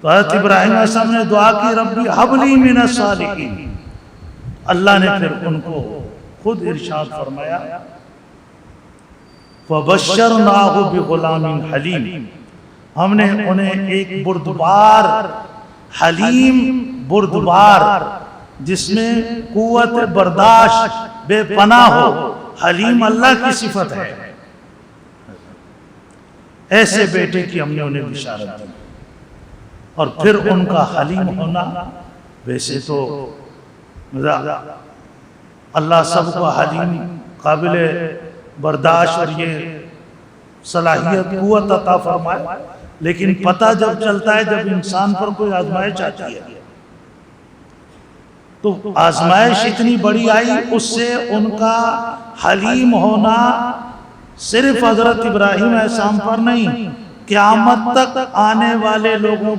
تو حضرت ابراہیم علیہ السلام نے دعا کی ربی حب لی من الصالحین، اللہ نے پھر ان کو خود ارشاد فرمایا فَبَشَّرْنَاهُ بِغُلَامٍ حَلِيمٍ، ہم نے انہیں ایک بردبار، حلیم بردبار جس میں قوت برداشت بے پناہ ہو، حلیم اللہ کی صفت ہے، ایسے بیٹے کی ہم نے انہیں بشارت دی۔ اور پھر ان کا حلیم ہونا، ویسے تو اللہ سب کو حلیم، قابل برداشت اور یہ صلاحیت قوت عطا فرمائے، لیکن پتہ جب چلتا ہے جب انسان پر کوئی آزمائش آتی ہے تو آزمائش اتنی بڑی آئی، اس سے ان کا حلیم ہونا صرف حضرت ابراہیم علیہ السلام پر نہیں، قیامت تک آنے والے لوگوں